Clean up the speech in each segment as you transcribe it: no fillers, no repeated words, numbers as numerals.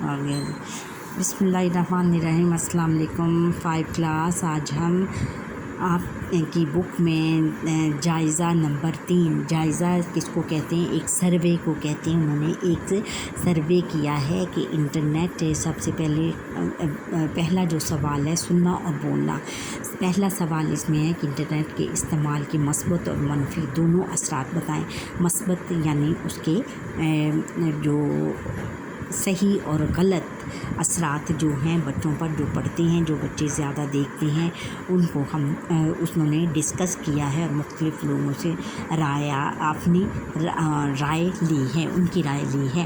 آگے بسم اللہ الرحمن الرحیم۔ السلام علیکم 5 کلاس۔ آج ہم آپ کی بک میں جائزہ نمبر 3، جائزہ کس کو کہتے ہیں؟ ایک سروے کو کہتے ہیں۔ انہوں نے ایک سروے کیا ہے کہ انٹرنیٹ سب سے پہلا جو سوال ہے سننا اور بولنا۔ پہلا سوال اس میں ہے کہ انٹرنیٹ کے استعمال کے مثبت اور منفی دونوں اثرات بتائیں۔ مثبت یعنی اس کے جو صحیح اور غلط اثرات جو ہیں بچوں پر جو پڑتے ہیں، جو بچے زیادہ دیکھتے ہیں، ان کو انہوں نے ڈسکس کیا ہے اور مختلف لوگوں سے اپنی رائے لی ہے، ان کی رائے لی ہے۔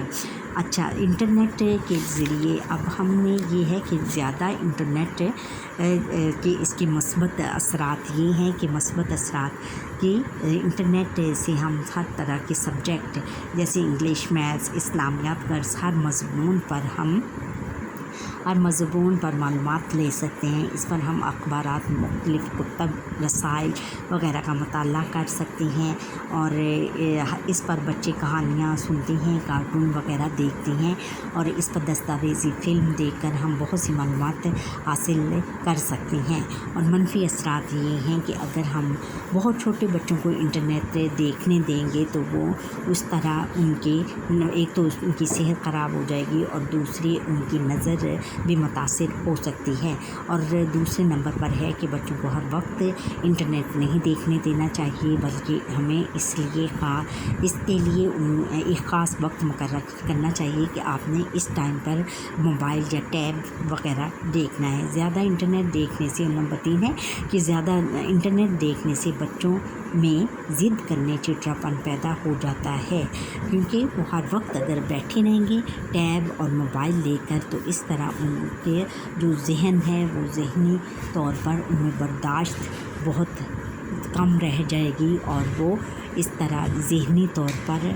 اچھا، انٹرنیٹ کے ذریعے اب ہم نے یہ ہے کہ زیادہ انٹرنیٹ کے اس کے مثبت اثرات یہ ہیں کہ مثبت اثرات کہ انٹرنیٹ سے ہم ہر طرح کے سبجیکٹ جیسے انگلش، میتھس، اسلامیات، قرض ہر مضمون پر معلومات لے سکتے ہیں۔ اس پر ہم اخبارات، مختلف کتب، رسائل وغیرہ کا مطالعہ کر سکتے ہیں، اور اس پر بچے کہانیاں سنتے ہیں، کارٹون وغیرہ دیکھتے ہیں، اور اس پر دستاویزی فلم دیکھ کر ہم بہت سی معلومات حاصل کر سکتے ہیں۔ اور منفی اثرات یہ ہیں کہ اگر ہم بہت چھوٹے بچوں کو انٹرنیٹ دیکھنے دیں گے تو وہ اس طرح ایک تو ان کی صحت خراب ہو جائے گی، اور دوسری ان کی نظر بھی متاثر ہو سکتی ہے۔ اور دوسرے نمبر پر ہے کہ بچوں کو ہر وقت انٹرنیٹ نہیں دیکھنے دینا چاہیے، بلکہ ہمیں اس کے لیے ایک خاص وقت مقرر کرنا چاہیے کہ آپ نے اس ٹائم پر موبائل یا ٹیب وغیرہ دیکھنا ہے۔ زیادہ انٹرنیٹ دیکھنے سے، نمبر 3 ہے کہ زیادہ انٹرنیٹ دیکھنے سے بچوں میں ضد کرنے، چڑچڑاپن پیدا ہو جاتا ہے، کیونکہ وہ ہر وقت اگر بیٹھے رہیں گے ٹیب اور موبائل لے کر تو اس طرح ان کے جو ذہن ہے وہ ذہنی طور پر ان میں برداشت بہت کم رہ جائے گی، اور وہ اس طرح ذہنی طور پر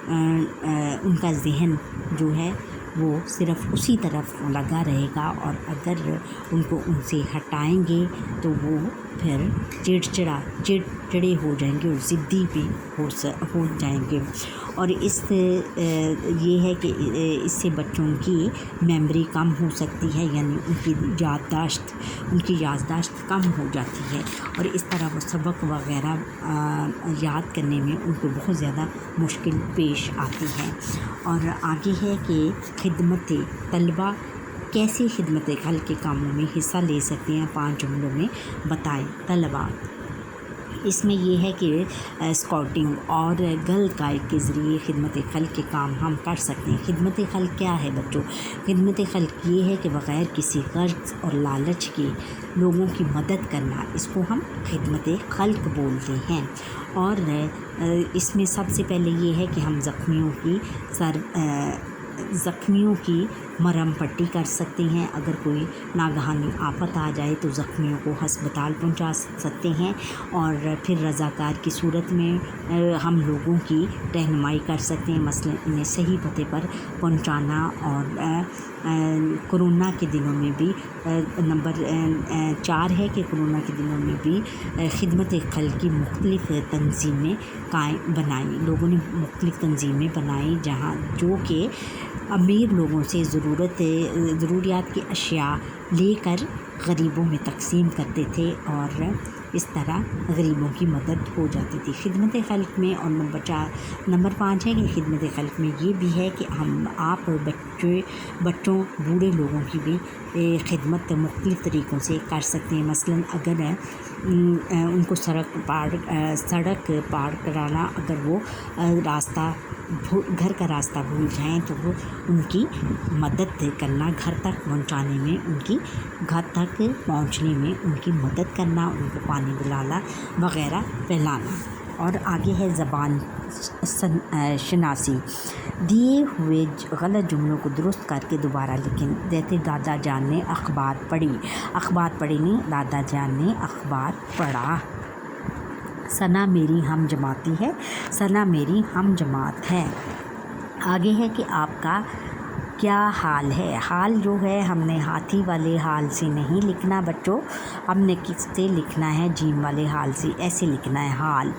ان کا ذہن جو ہے وہ صرف اسی طرف لگا رہے گا، اور اگر ان کو ان سے ہٹائیں گے تو وہ پھر چڑچڑے ہو جائیں گے اور ضدی بھی ہو جائیں گے۔ اور یہ ہے کہ اس سے بچوں کی میموری کم ہو سکتی ہے، یعنی ان کی یادداشت کم ہو جاتی ہے، اور اس طرح وہ سبق وغیرہ یاد کرنے میں ان کو بہت زیادہ مشکل پیش آتی ہے۔ اور آگے ہے کہ خدمت طلبہ کیسے خدمت خلق کے کاموں میں حصہ لے سکتے ہیں، 5 جملوں میں بتائیں۔ طلبہ اس میں یہ ہے کہ اسکاؤٹنگ اور گرل گائیڈ کے ذریعے خدمت خلق کے کام ہم کر سکتے ہیں۔ خدمت خلق کیا ہے بچوں؟ خدمت خلق یہ ہے کہ بغیر کسی غرض اور لالچ کے لوگوں کی مدد کرنا، اس کو ہم خدمت خلق بولتے ہیں۔ اور اس میں سب سے پہلے یہ ہے کہ ہم زخمیوں کی مرہم پٹی کر سکتے ہیں۔ اگر کوئی ناگہانی آفت آ جائے تو زخمیوں کو ہسپتال پہنچا سکتے ہیں، اور پھر رضاکار کی صورت میں ہم لوگوں کی رہنمائی کر سکتے ہیں، مثلا انہیں صحیح پتے پر پہنچانا۔ اور کورونا کے دنوں میں بھی نمبر 4 ہے کہ کورونا کے دنوں میں بھی خدمت خلق کی مختلف تنظیمیں بنائیں، لوگوں نے مختلف تنظیمیں بنائیں جو کہ امیر لوگوں سے ضروریات کی اشیاء لے کر غریبوں میں تقسیم کرتے تھے، اور اس طرح غریبوں کی مدد ہو جاتی تھی خدمت خلق میں۔ اور نمبر 5 ہے کہ خدمت خلق میں یہ بھی ہے کہ آپ بچوں بوڑھے لوگوں کی بھی خدمت مختلف طریقوں سے کر سکتے ہیں۔ مثلا اگر ان کو سڑک پار کرانا، اگر وہ گھر کا راستہ بھول جائیں تو وہ ان کی مدد کرنا، گھر تک پہنچنے میں ان کی مدد کرنا، ان کو پانی پلانا وغیرہ پلانا۔ اور آگے ہے زبان شناسی۔ دیے ہوئے غلط جملوں کو درست کر کے دوبارہ لکھیں، جیسے دادا جان نے اخبار پڑھی نہیں، دادا جان نے اخبار پڑھا۔ ثنا میری ہم جماعتی ہے، ثنا میری ہم جماعت ہے۔ آگے ہے کہ آپ کا کیا حال ہے؟ حال جو ہے ہم نے ہاتھی والے حال سے نہیں لکھنا بچوں، ہم نے کس سے لکھنا ہے؟ جیم والے حال سے، ایسے لکھنا ہے حال۔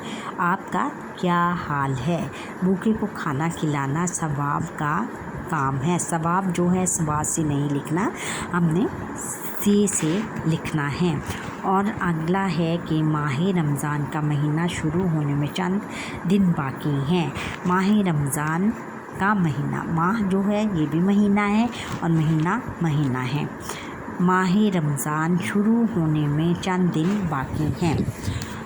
آپ کا کیا حال ہے؟ بھوکے کو کھانا کھلانا ثواب کا काम है। सवाब जो है स्वाद से नहीं लिखना, हमने सी से लिखना है। और अगला है कि माह रमज़ान का महीना शुरू होने में चंद दिन बाकी हैं। माह रमज़ान का महीना, माह जो है ये भी महीना है और महीना है। माह रमज़ान शुरू होने में चंद दिन बाकी हैं।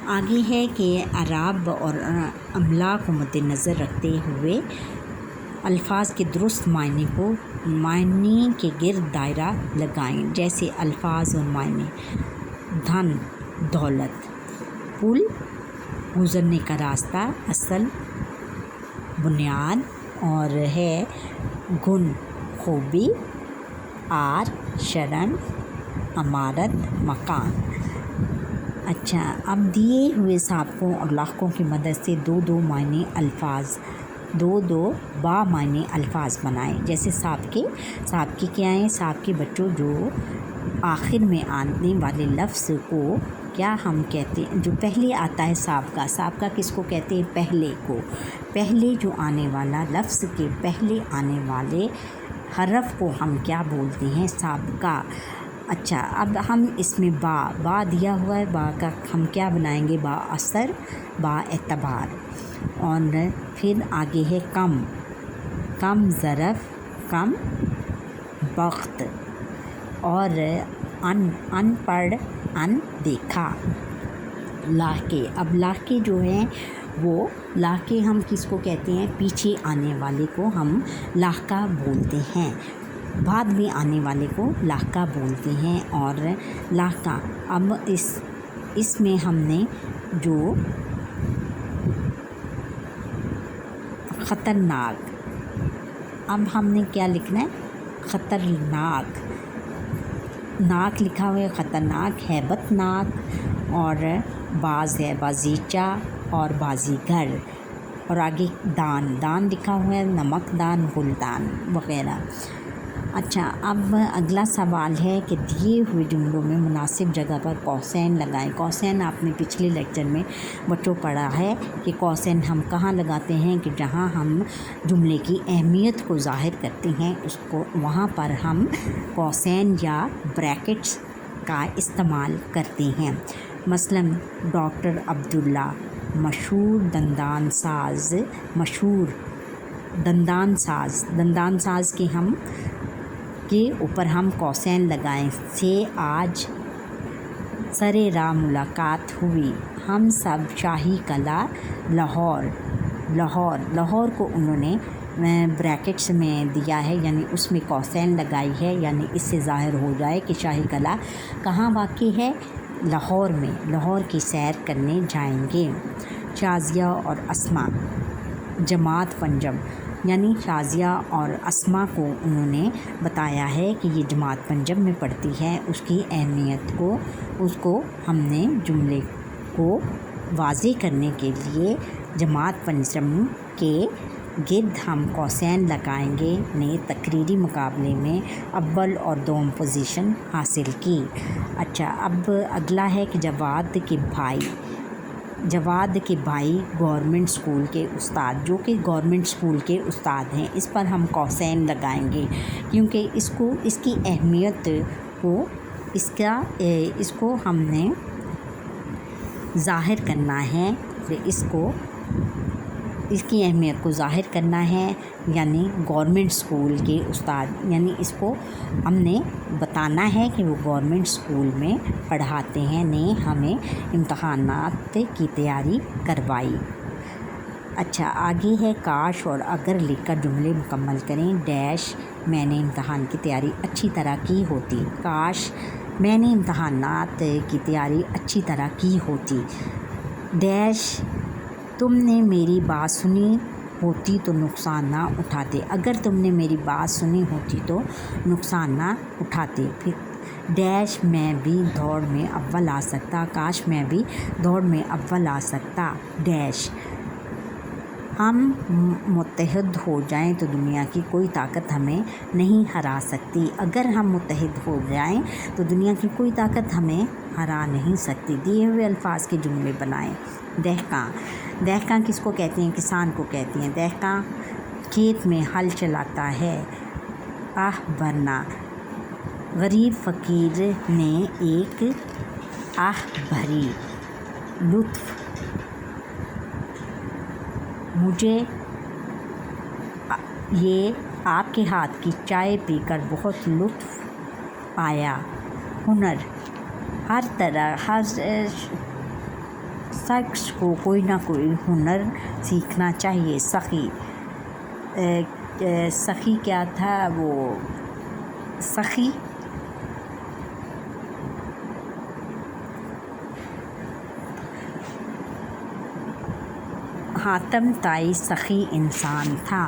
आगे है कि अराब और अमला को मद्देनज़र रखते हुए अल्फाज के दुरुस्त मायने के गिर्द दायरा लगाएं। जैसे अल्फाज और मायने: धन, दौलत, पुल, गुज़रने का रास्ता, असल, बुनियाद, और है गुण, खूबी, आर, शरण, अमारत, मकान। अच्छा, अब दिए हुए साबकों और लाखों की मदद से दो मायने अल्फाज बनाएं। जैसे साबके क्या हैं? साबके बच्चों, जो आखिर में आने वाले लफ्ज़ को क्या हम कहते हैं? जो पहले आता है साबका किसको कहते हैं? पहले को। पहले जो आने वाला लफ्ज़ के पहले आने वाले हरफ को हम क्या बोलते हैं? साबका। अच्छा, अब हम इसमें बा दिया हुआ है, बा का हम क्या बनाएंगे? बा असर, बा एतबार। और फिर आगे है कम ज़रफ़, कम वक्त, और अनपढ़, अनदेखा। लाके, अब लाके जो हैं वो लाके हम किसको कहते हैं? पीछे आने वाले को हम लाका बोलते हैं, बाद में आने वाले को लाका बोलते हैं। और लाका, अब इसमें हमने जो ख़तरनाक, अब हमने क्या लिखना है? ख़तरनाक, नाक लिखा हुआ है, ख़तरनाक, हैबतनाक, और बाज़ है, बाजीचा और बाजीगर। और आगे दान लिखा हुआ है, नमकदान, गुलदान वग़ैरह। अच्छा, अब अगला सवाल है कि दिए हुए जुमलों में मुनासिब जगह पर कौसैन लगाएं। कौसैन आपने पिछले लेक्चर में बच्चों पढ़ा है कि कौसैन हम कहाँ लगाते हैं? कि जहाँ हम जुमले की अहमियत को ज़ाहिर करते हैं, उसको वहाँ पर हम कौसैन या ब्रैकेट्स का इस्तेमाल करते हैं। मसलन डॉक्टर अब्दुल्ला मशहूर दंदान साज के ऊपर हम कौसैन लगाएं। से आज सरे राह मुलाकात हुई, हम सब शाही कला लाहौर को उन्होंने ब्रैकेट्स में दिया है, यानी उसमें कौसैन लगाई है, यानी इससे ज़ाहिर हो जाए कि शाही कला कहाँ वाक़ई है? लाहौर में। लाहौर की सैर करने जाएंगे। शाज़िया और अस्मा जमात पंजम, यानी शाज़िया और अस्मा को उन्होंने बताया है कि ये जमात पंजम में पढ़ती है। उसकी अहमियत को, उसको हमने जुमले को वाज़े करने के लिए जमात पंजम के गिर्द हम कौसैन लगाएंगे। ने तकरीरी मुकाबले में अव्वल और दोम पोजीशन हासिल की। अच्छा, अब अगला है कि जवाद के भाई गवर्नमेंट स्कूल के उस्ताद, जो कि गवर्नमेंट स्कूल के उस्ताद हैं, इस पर हम कौसैन लगाएंगे क्योंकि इसकी अहमियत को इसको हमने ज़ाहिर करना है। इसकी अहमियत को ज़ाहिर करना है, यानी गवर्नमेंट स्कूल के उस्ताद, यानी इसको हमने बताना है कि वो गवर्नमेंट स्कूल में पढ़ाते हैं। ने हमें इम्तहानात की तैयारी करवाई। अच्छा, आगे है काश और अगर लिखकर जुमले मुकम्मल करें। डैश मैंने इम्तहान की तैयारी अच्छी तरह की होती। काश मैंने इम्तहानात की तैयारी अच्छी तरह की होती। डैश तुमने मेरी बात सुनी होती तो नुकसान ना उठाते। अगर तुमने मेरी बात सुनी होती तो नुकसान ना उठाते। फिर डैश मैं भी दौड़ में अव्वल आ सकता। काश मैं भी दौड़ में अव्वल आ सकता। डैश हम मुत्तहिद हो जाएं तो दुनिया की कोई ताकत हमें नहीं हरा सकती। अगर हम मुत्तहिद हो जाएं तो दुनिया की कोई ताकत हमें हरा नहीं सकती। दिए हुए अल्फाज के जुमले बनाएं। दहका किसको कहते हैं? किसान को कहते हैं। दहका खेत में हल चलाता है। आह भरना। गरीब फ़कीर ने एक आह भरी। लुत्फ़, मुझे ये आपके हाथ की चाय पीकर बहुत लुत्फ़ आया। हुनर, हर शख्स को कोई ना कोई हुनर सीखना चाहिए। सखी क्या था वो? सखी हातम ताई सखी इंसान था।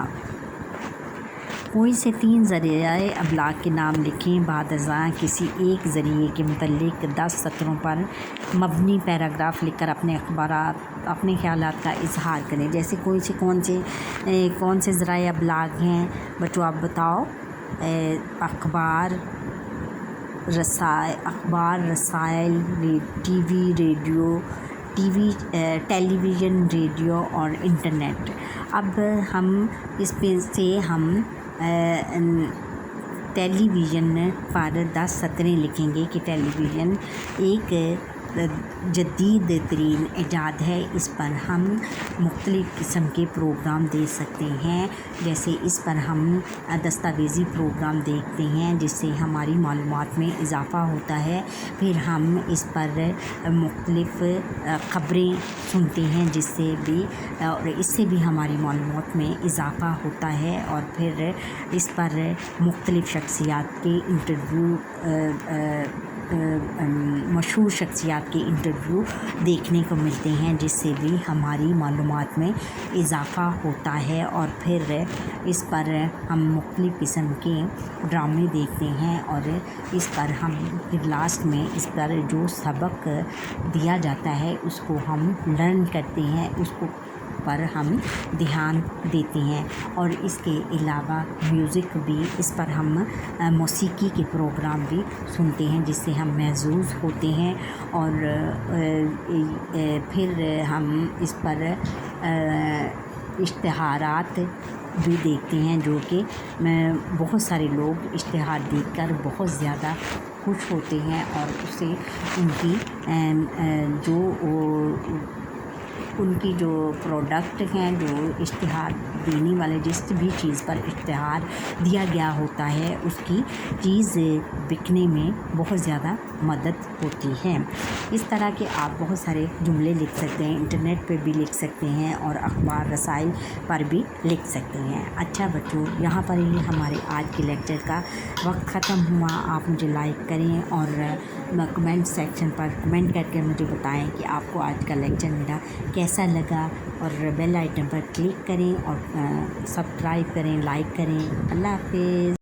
कोई से 3 ज़रिए अबलाग के नाम लिखें। बादशाह किसी एक ज़रिए के मुतल्लिक 10 सत्रों पर मबनी पैराग्राफ लिखकर अपने ख़यालात का इजहार करें। जैसे कौन से ज़राए अबलाग हैं बच्चों, आप बताओ। अखबार, रसायल, टेलीविज़न, रेडियो और इंटरनेट। अब हम इसमें से हम टेलीविज़न पर 10 सतरें लिखेंगे कि टेलीविज़न एक जदीद तरीन ईजाद है। इस पर हम मुख्तलिफ़ किस्म के प्रोग्राम दे सकते हैं। जैसे इस पर हम दस्तावेज़ी प्रोग्राम देखते हैं जिससे हमारी मालूमात में इजाफ़ा होता है। फिर हम इस पर मुख्तलिफ़ ख़बरें सुनते हैं और इससे भी हमारी मालूमात में इजाफ़ा होता है। और फिर इस पर मुख्तलिफ़ शख्सियात के इंटरव्यू, मशहूर शख्सियात के इंटरव्यू देखने को मिलते हैं जिससे भी हमारी मालूमात में इजाफ़ा होता है। और फिर इस पर हम मुख्तलिफ़ किस्म के ड्रामे देखते हैं और इस पर हम फिर लास्ट में इस पर जो सबक दिया जाता है उसको हम लर्न करते हैं, उसको पर हम ध्यान देते हैं। और इसके अलावा म्यूज़िक भी, इस पर हम मौसीकी के प्रोग्राम भी सुनते हैं जिससे हम महज़ूज़ होते हैं। और फिर हम इस पर इश्तिहारात भी देखते हैं जो कि बहुत सारे लोग इश्तिहार देखकर बहुत ज़्यादा खुश होते हैं और उससे उनकी जो प्रोडक्ट हैं, जो इश्तिहार देने वाले जिस भी चीज़ पर इश्तिहार दिया गया होता है उसकी चीज़ बिकने में बहुत ज़्यादा मदद होती है। इस तरह के आप बहुत सारे जुमले लिख सकते हैं, इंटरनेट पे भी लिख सकते हैं और अखबार रसाइल पर भी लिख सकते हैं। अच्छा बच्चों, यहाँ पर ही हमारे आज के लेक्चर का वक्त ख़त्म हुआ। आप मुझे लाइक करें और कमेंट सेक्शन पर कमेंट करके मुझे बताएं कि आपको आज का लेक्चर मेरा कैसा लगा। और बेल आइकन पर क्लिक करें और सब्सक्राइब करें, लाइक करें। अल्लाह हाफ़िज़।